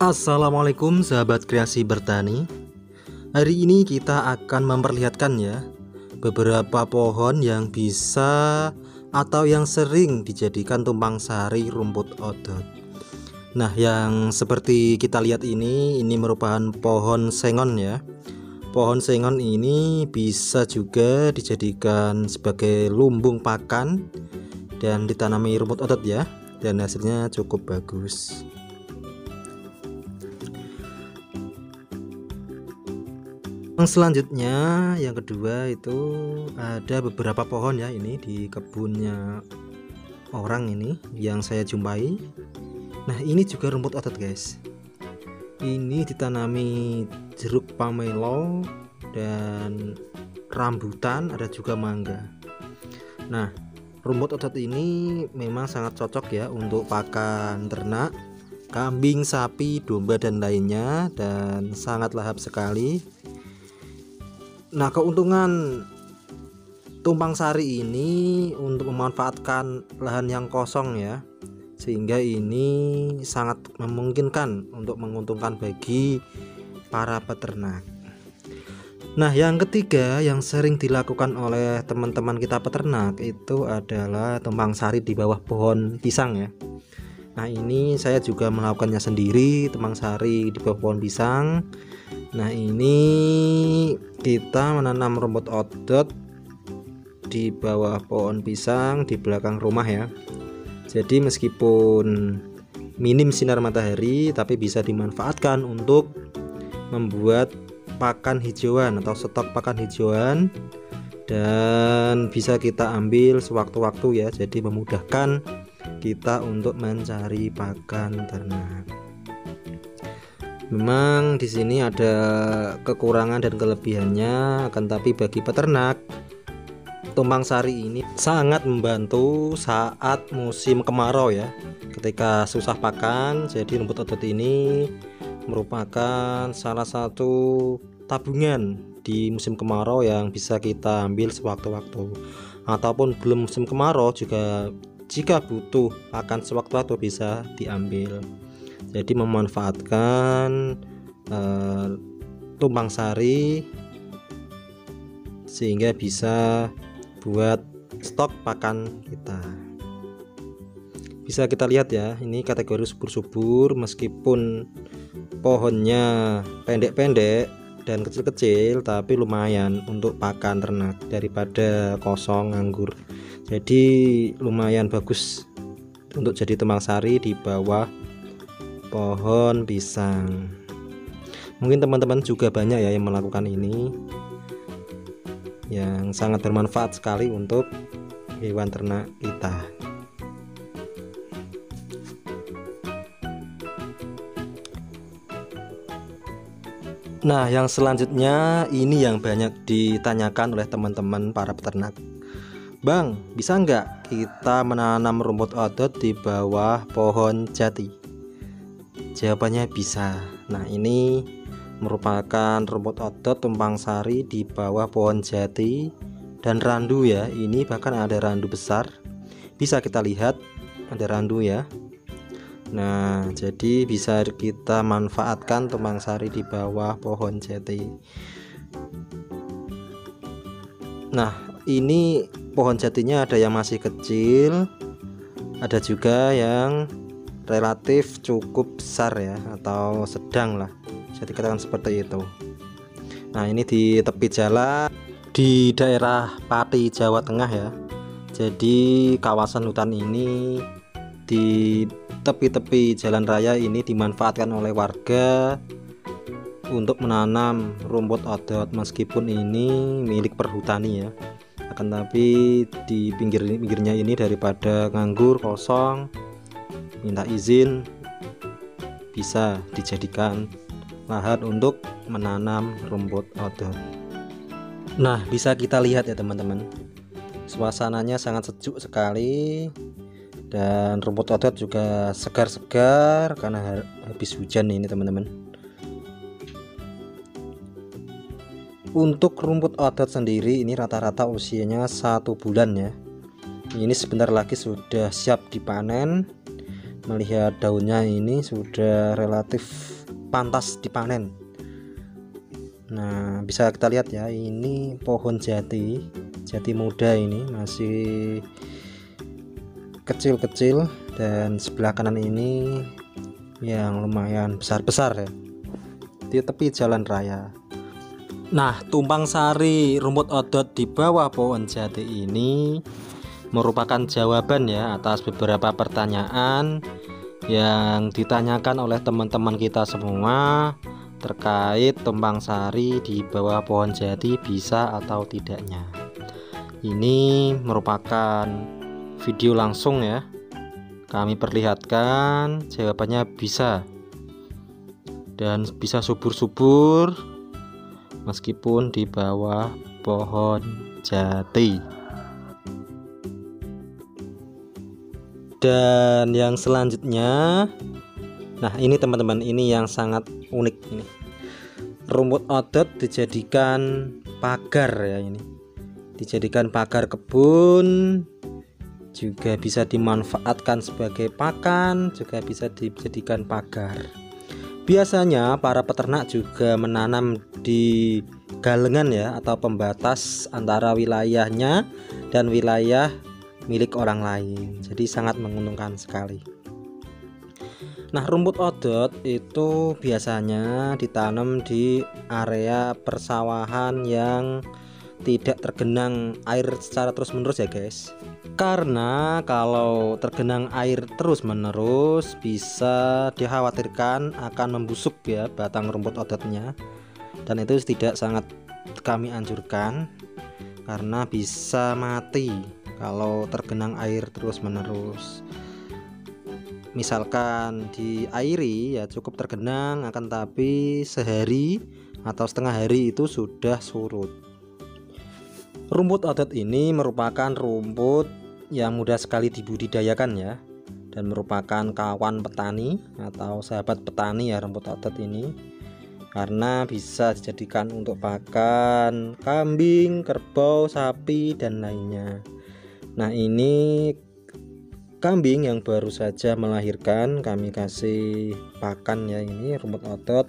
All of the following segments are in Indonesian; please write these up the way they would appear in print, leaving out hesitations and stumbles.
Assalamualaikum sahabat kreasi bertani. Hari ini kita akan memperlihatkan ya beberapa pohon yang bisa atau yang sering dijadikan tumpang sari rumput odot. Nah, yang seperti kita lihat ini merupakan pohon sengon ya. Pohon sengon ini bisa juga dijadikan sebagai lumbung pakan dan ditanami rumput odot ya, dan hasilnya cukup bagus. Yang selanjutnya, yang kedua itu ada beberapa pohon ya, ini di kebunnya orang ini yang saya jumpai. Nah, ini juga rumput odot guys. Ini ditanami jeruk pamelo dan rambutan, ada juga mangga. Nah, rumput odot ini memang sangat cocok ya untuk pakan ternak, kambing, sapi, domba dan lainnya, dan sangat lahap sekali. Nah, keuntungan tumpang sari ini untuk memanfaatkan lahan yang kosong ya, sehingga ini sangat memungkinkan untuk menguntungkan bagi para peternak. Nah, yang ketiga yang sering dilakukan oleh teman-teman kita peternak itu adalah tumpang sari di bawah pohon pisang ya. Nah, ini saya juga melakukannya sendiri, tumpang sari di bawah pohon pisang. Nah, ini kita menanam rumput odot di bawah pohon pisang di belakang rumah ya. Jadi meskipun minim sinar matahari, tapi bisa dimanfaatkan untuk membuat pakan hijauan atau stok pakan hijauan, dan bisa kita ambil sewaktu-waktu ya. Jadi memudahkan kita untuk mencari pakan ternak. Memang di sini ada kekurangan dan kelebihannya, akan tapi bagi peternak tumpang sari ini sangat membantu saat musim kemarau ya. Ketika susah pakan, jadi rumput odot ini merupakan salah satu tabungan di musim kemarau yang bisa kita ambil sewaktu-waktu. Ataupun belum musim kemarau juga, jika butuh pakan sewaktu-waktu bisa diambil. Jadi memanfaatkan tumpang sari sehingga bisa buat stok pakan kita. Bisa kita lihat ya, ini kategori subur-subur, meskipun pohonnya pendek-pendek dan kecil-kecil, tapi lumayan untuk pakan ternak daripada kosong nganggur. Jadi lumayan bagus untuk jadi tumpang sari di bawah pohon pisang. Mungkin teman-teman juga banyak ya yang melakukan ini, yang sangat bermanfaat sekali untuk hewan ternak kita. Nah, yang selanjutnya ini yang banyak ditanyakan oleh teman-teman para peternak. Bang, bisa nggak kita menanam rumput odot di bawah pohon jati? Jawabannya bisa. Nah, ini merupakan rumput odot tumpang sari di bawah pohon jati dan randu ya. Ini bahkan ada randu besar, bisa kita lihat ada randu ya. Nah, jadi bisa kita manfaatkan tumpang sari di bawah pohon jati. Nah, ini pohon jatinya ada yang masih kecil, ada juga yang relatif cukup besar ya, atau sedang lah, bisa dikatakan seperti itu. Nah, ini di tepi jalan di daerah Pati, Jawa Tengah ya. Jadi kawasan hutan ini, di tepi-tepi jalan raya ini dimanfaatkan oleh warga untuk menanam rumput odot, meskipun ini milik perhutani ya. Akan tapi di pinggir-pinggirnya ini daripada nganggur kosong, minta izin, bisa dijadikan lahan untuk menanam rumput odot. Nah, bisa kita lihat ya teman-teman, suasananya sangat sejuk sekali, dan rumput odot juga segar-segar karena habis hujan ini teman-teman. Untuk rumput odot sendiri ini rata-rata usianya 1 bulan ya. Ini sebentar lagi sudah siap dipanen. melihat daunnya ini sudah relatif pantas dipanen. Nah, bisa kita lihat ya, ini pohon jati muda, ini masih kecil-kecil, dan sebelah kanan ini yang lumayan besar-besar ya, di tepi jalan raya. Nah, tumpang sari rumput odot di bawah pohon jati ini merupakan jawaban ya atas beberapa pertanyaan yang ditanyakan oleh teman-teman kita semua terkait tumpang sari di bawah pohon jati bisa atau tidaknya. Ini merupakan video langsung ya, kami perlihatkan jawabannya bisa, dan bisa subur-subur meskipun di bawah pohon jati. Dan yang selanjutnya, nah ini teman-teman, ini yang sangat unik ini. Rumput odot dijadikan pagar ya, ini dijadikan pagar kebun, juga bisa dimanfaatkan sebagai pakan, juga bisa dijadikan pagar. Biasanya para peternak juga menanam di galengan ya, atau pembatas antara wilayahnya dan wilayah milik orang lain. Jadi sangat menguntungkan sekali. Nah, rumput odot itu biasanya ditanam di area persawahan yang tidak tergenang air secara terus-menerus ya guys. Karena kalau tergenang air terus-menerus bisa dikhawatirkan akan membusuk ya batang rumput odotnya, dan itu tidak sangat kami anjurkan karena bisa mati kalau tergenang air terus-menerus. Misalkan diairi ya cukup tergenang, akan tapi sehari atau setengah hari itu sudah surut. Rumput odot ini merupakan rumput yang mudah sekali dibudidayakan ya, dan merupakan kawan petani atau sahabat petani ya rumput odot ini, karena bisa dijadikan untuk pakan kambing, kerbau, sapi, dan lainnya. Nah, ini kambing yang baru saja melahirkan kami kasih pakan ya, ini rumput odot.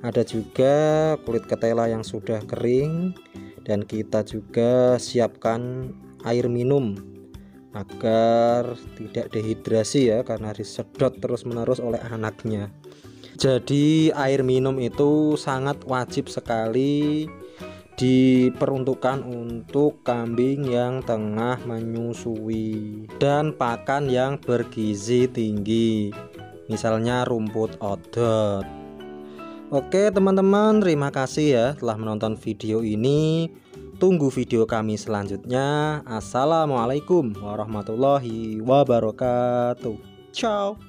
Ada juga kulit ketela yang sudah kering, dan kita juga siapkan air minum agar tidak dehidrasi ya, karena disedot terus-menerus oleh anaknya. Jadi air minum itu sangat wajib sekali diperuntukkan untuk kambing yang tengah menyusui, dan pakan yang bergizi tinggi, misalnya rumput odot. Oke teman-teman, terima kasih ya telah menonton video ini. Tunggu video kami selanjutnya. Assalamualaikum warahmatullahi wabarakatuh. Ciao.